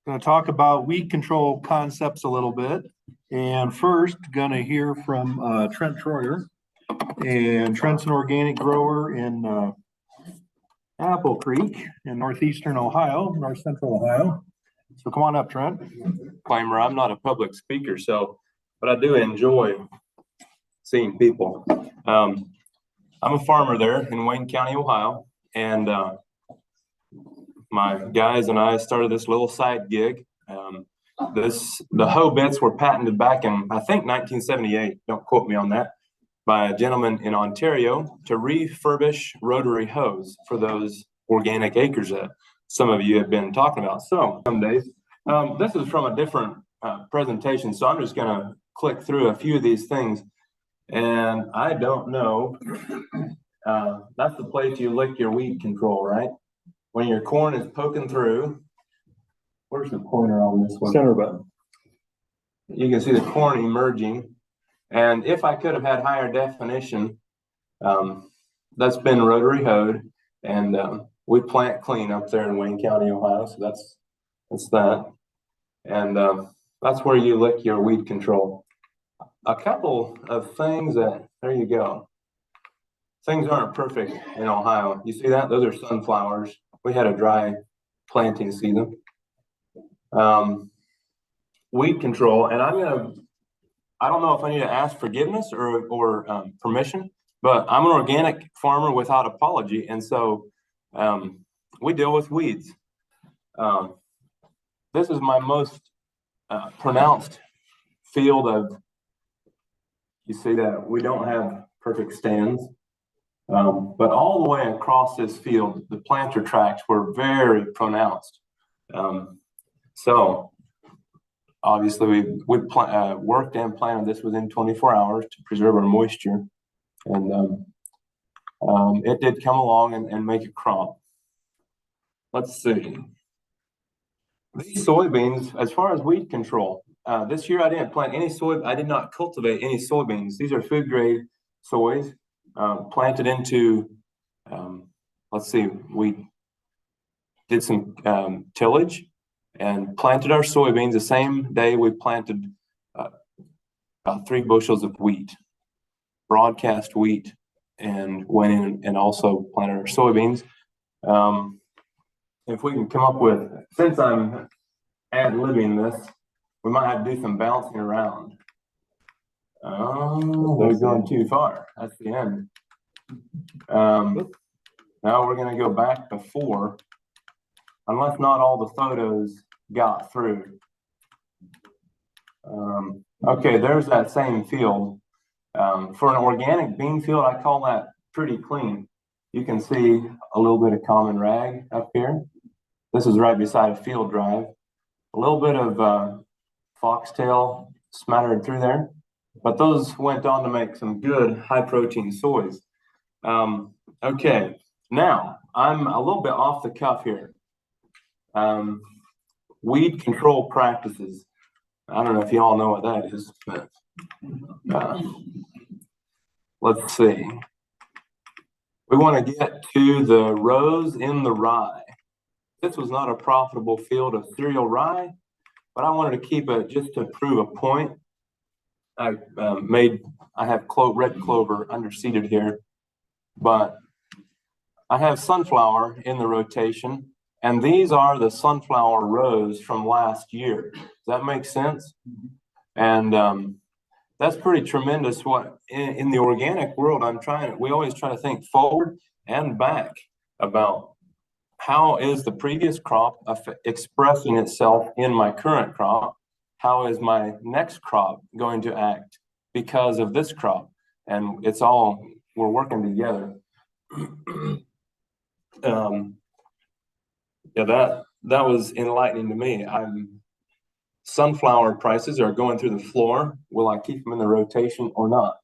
Going to talk about weed control concepts a little bit. And first, going to hear from Trent Troyer. And Trent's an organic grower in Apple Creek in northeastern Ohio, north central Ohio. So come on up, Trent. Disclaimer, I'm not a public speaker, but I do enjoy seeing people. I'm a farmer there in Wayne County, Ohio, and my guys and I started this little side gig. The hoe bits were patented back in, I think, 1978. Don't quote me on that. By a gentleman in Ontario to refurbish rotary hoes for those organic acres that some of you have been talking about. So some days, this is from a different presentation, so I'm just going to click through a few of these things. And I don't know, that's the place you lick your weed control, right? When your corn is poking through. Where's the pointer on this one? Center button. You can see the corn emerging. And if I could have had higher definition, that's been rotary hoed, and we plant clean up there in Wayne County, Ohio. So that's that. And that's where you lick your weed control. A couple of things there you go. Things aren't perfect in Ohio. You see that? Those are sunflowers. We had a dry planting season. Weed control, and I don't know if I need to ask forgiveness or permission, but I'm an organic farmer without apology. And so we deal with weeds. This is my most pronounced field of, you see that we don't have perfect stands, but all the way across this field, the planter tracks were very pronounced. So obviously we worked and planted this within 24 hours to preserve our moisture. And it did come along and make a crop. Let's see. These soybeans, as far as weed control, this year I didn't plant any I did not cultivate any soybeans. These are food grade soys planted into, let's see, we did some tillage and planted our soybeans the same day we planted about 3 bushels of wheat, broadcast wheat, and went in and also planted our soybeans. If we can come up with, since I'm ad-libbing this, we might have to do some bouncing around. We're going too far. That's the end. Now we're going to go back before, unless not all the photos got through. Okay, there's that same field. For an organic bean field, I call that pretty clean. You can see a little bit of common rag up here. This is right beside a field drive. A little bit of foxtail smattered through there, but those went on to make some good high protein soys. Okay, now I'm a little bit off the cuff here. Weed control practices. I don't know if you all know what that is, but let's see. We want to get to the rows in the rye. This was not a profitable field of cereal rye, but I wanted to keep it just to prove a point. I have red clover underseeded here, but I have sunflower in the rotation, and these are the sunflower rows from last year. Does that make sense? And that's pretty tremendous. What in the organic world, we always try to think forward and back about how is the previous crop expressing itself in my current crop? How is my next crop going to act because of this crop? And we're working together. Yeah, that was enlightening to me. Sunflower prices are going through the floor. Will I keep them in the rotation or not?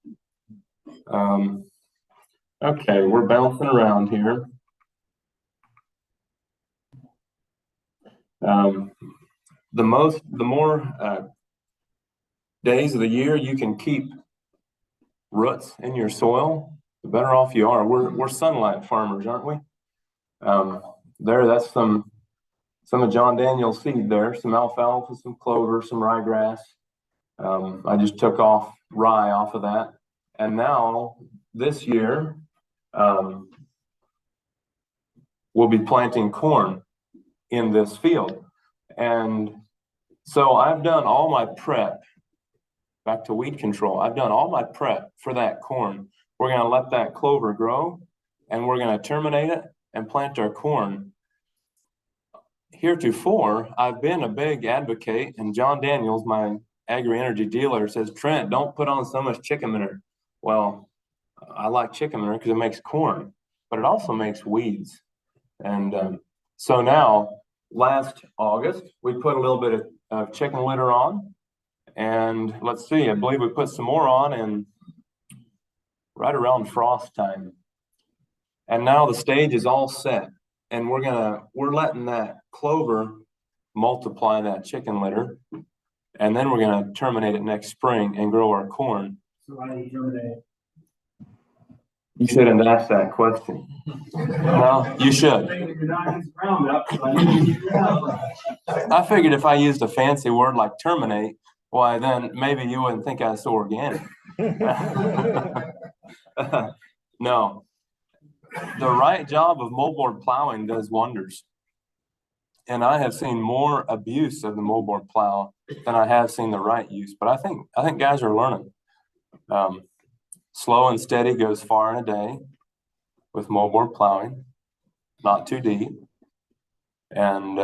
Okay, we're bouncing around here. The more days of the year you can keep roots in your soil, the better off you are. We're sunlight farmers, aren't we? That's some some of John Daniel's seed there, some alfalfa, some clover, some ryegrass. I just took off rye off of that. And now this year, we'll be planting corn in this field. And so I've done all my prep, back to weed control. I've done all my prep for that corn. We're going to let that clover grow, and we're going to terminate it and plant our corn. Heretofore, I've been a big advocate, and John Daniels, my AgriEnergy dealer, says, Trent, don't put on so much chicken manure. Well, I like chicken manure because it makes corn, but it also makes weeds. And so now, last August, we put a little bit of chicken litter on. And let's see, I believe we put some more on in right around frost time. And now the stage is all set. And we're letting that clover multiply that chicken litter. And then we're gonna terminate it next spring and grow our corn. So why do you terminate it? You shouldn't ask that question. Well, you should. I figured if I used a fancy word like terminate, why then maybe you wouldn't think I was so organic. No, the right job of moldboard plowing does wonders. And I have seen more abuse of the moldboard plow than I have seen the right use. But I think guys are learning. Slow and steady goes far in a day with moldboard plowing, not too deep. And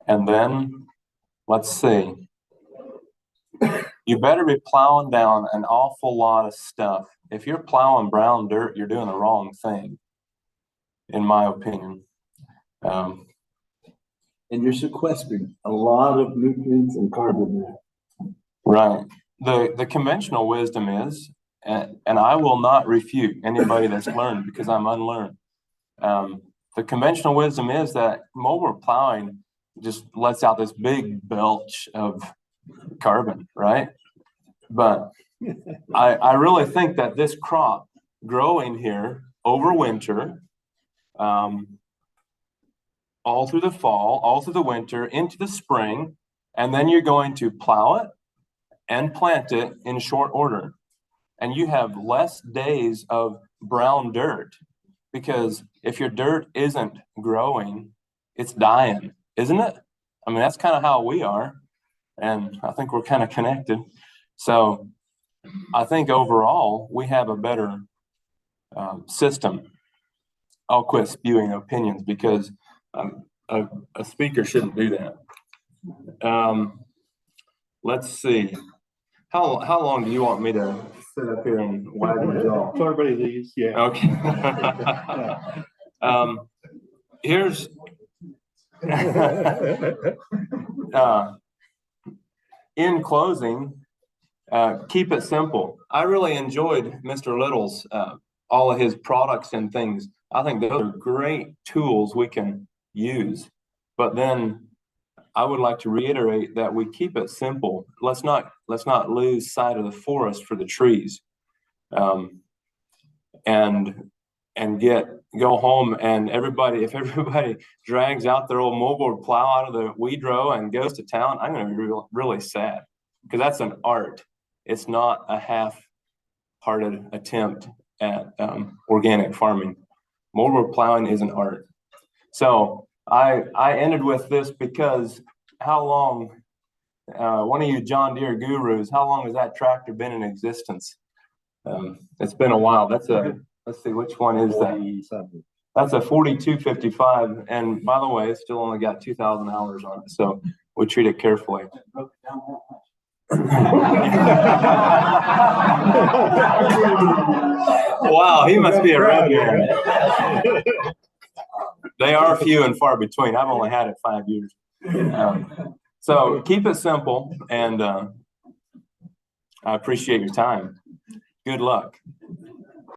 then let's see. You better be plowing down an awful lot of stuff. If you're plowing brown dirt, you're doing the wrong thing, in my opinion. And you're sequestering a lot of nutrients and carbon there. Right. The conventional wisdom is, and I will not refute anybody that's learned because I'm unlearned. The conventional wisdom is that moldboard plowing just lets out this big belch of carbon, right? But I really think that this crop growing here over winter, all through the fall, all through the winter, into the spring, and then you're going to plow it and plant it in short order. And you have less days of brown dirt, because if your dirt isn't growing, it's dying, isn't it? I mean, that's kind of how we are. And I think we're kind of connected. So I think overall we have a better system. I'll quit spewing opinions because a speaker shouldn't do that. Let's see. How long do you want me to sit up here and wag my jaw? So everybody leaves, yeah. Okay. Here's in closing, keep it simple. I really enjoyed Mr. Little's all of his products and things. I think those are great tools we can use. But then I would like to reiterate that we keep it simple. Let's not lose sight of the forest for the trees. And go home, and if everybody drags out their old moldboard plow out of the weed row and goes to town, I'm going to be really sad, because that's an art. It's not a half-hearted attempt at organic farming. Moldboard plowing is an art. So I ended with this because how long, one of you John Deere gurus, how long has that tractor been in existence? It's been a while. Let's see, which one is that? That's a 4255. And by the way, it's still only got 2,000 hours on it. So we treat it carefully. Wow, he must be a rep man. They are few and far between. I've only had it 5 years. So keep it simple, and I appreciate your time. Good luck.